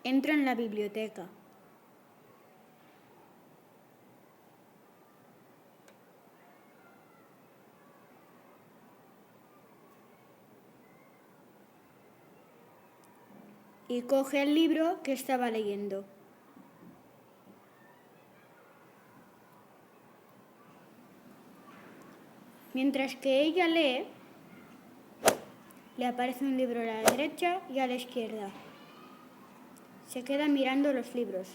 entra en la biblioteca. Y coge el libro que estaba leyendo. Mientras que ella lee, le aparece un libro a la derecha y a la izquierda. Se queda mirando los libros.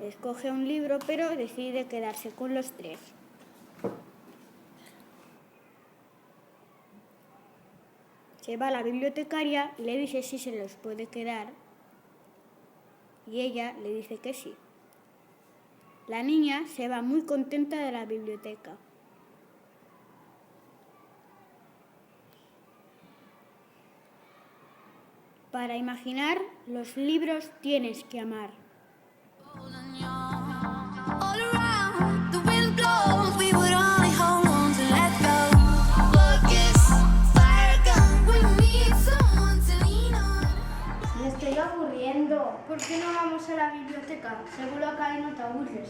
Escoge un libro, pero decide quedarse con los 3. Se va a la bibliotecaria y le dice si se los puede quedar. Y ella le dice que sí. La niña se va muy contenta de la biblioteca. Para imaginar los libros tienes que amar. Me estoy aburriendo. ¿Por qué no vamos a la biblioteca? Seguro que ahí no te aburres.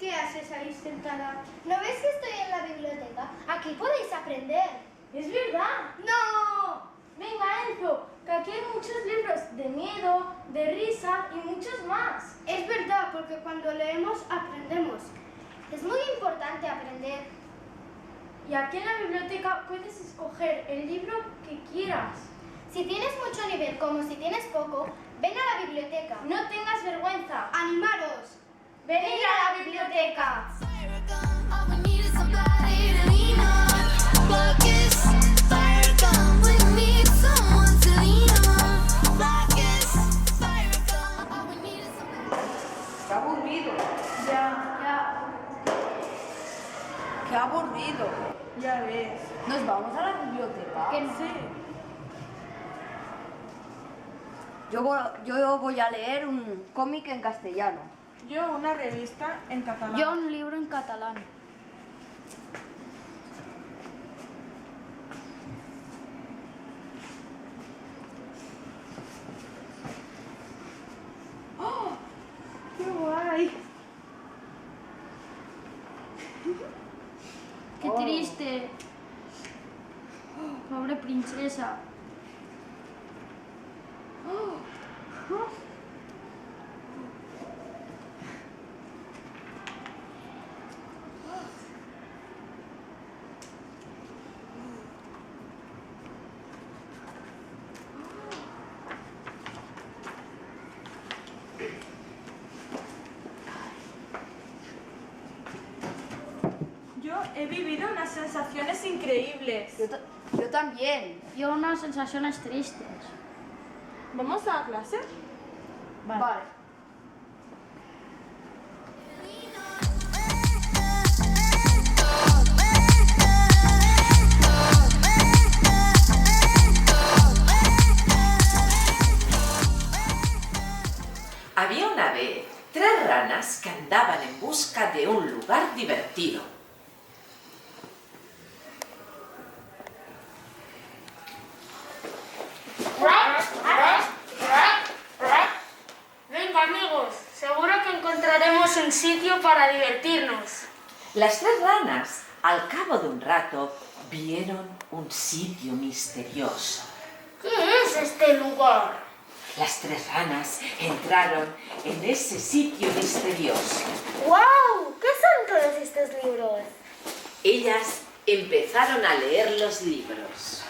¿Qué haces ahí sentada? ¿No ves que estoy en la biblioteca? Aquí podéis aprender. ¡Es verdad! ¡No! Venga, Enzo, que aquí hay muchos libros de miedo, de risa y muchos más. Es verdad, porque cuando leemos aprendemos. Es muy importante aprender. Y aquí en la biblioteca puedes escoger el libro que quieras. Si tienes mucho nivel como si tienes poco, ven a la biblioteca. No tengas vergüenza. ¡Animaros! ¡Venid a la biblioteca! ¡Qué aburrido! Ya. ¡Qué aburrido! Ya ves. ¿Nos vamos a la biblioteca? Que sí. Yo voy a leer un cómic en castellano. Yo una revista en catalán. Yo un libro en catalán. ¡Qué guay! ¡Qué triste! Pobre princesa. Yo he vivido unas sensaciones increíbles. Yo también. Yo unas sensaciones tristes. ¿Vamos a clase? Vale. Había una vez 3 ranas que andaban en busca de un lugar divertido. Venga, amigos, seguro que encontraremos un sitio para divertirnos. Las 3 ranas, al cabo de un rato, vieron un sitio misterioso. ¿Qué es este lugar? Las 3 ranas entraron en ese sitio misterioso. ¡Guau! ¿Qué son todos estos libros? Ellas empezaron a leer los libros.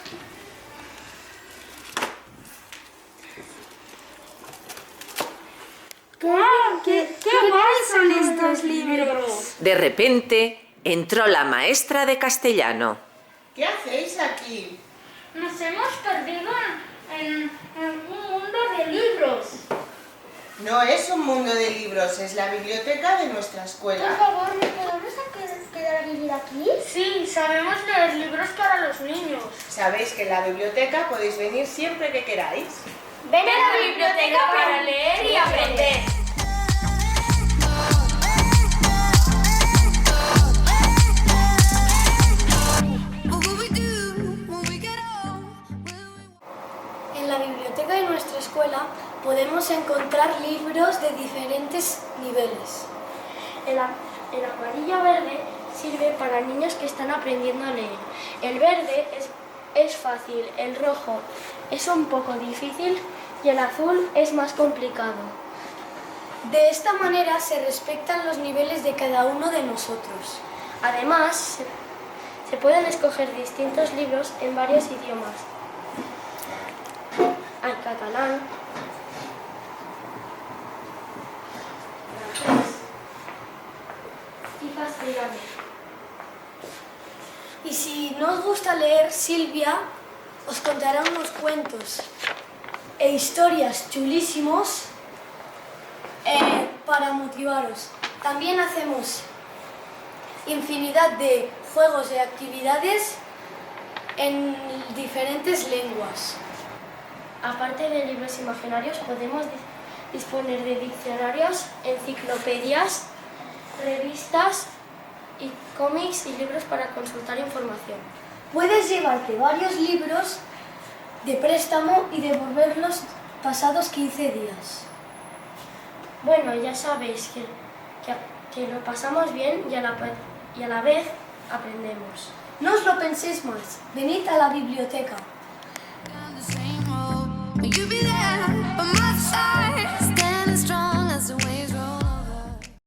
¿Qué guay son estos libros? De repente entró la maestra de castellano. ¿Qué hacéis aquí? Nos hemos perdido en un mundo de libros. No es un mundo de libros, es la biblioteca de nuestra Por escuela. favor, ¿me podemos quedar a vivir aquí? Sí, sabemos leer libros para los niños. Sabéis que en la biblioteca podéis venir siempre que queráis. Ven a la biblioteca para leer y aprender. podemos encontrar libros de diferentes niveles. El amarillo verde sirve para niños que están aprendiendo a leer. El verde es fácil, el rojo es un poco difícil y el azul es más complicado. De esta manera se respetan los niveles de cada uno de nosotros. Además, se pueden escoger distintos libros en varios idiomas. Hay catalán, francés y castellano. Y si no os gusta leer, Silvia os contará unos cuentos e historias chulísimos para motivaros. También hacemos infinidad de juegos y actividades en diferentes lenguas. Aparte de libros imaginarios, podemos disponer de diccionarios, enciclopedias, revistas y cómics y libros para consultar información. Puedes llevarte varios libros de préstamo y devolverlos pasados 15 días. Bueno, ya sabéis que lo pasamos bien y a la vez aprendemos. No os lo penséis más, venid a la biblioteca. You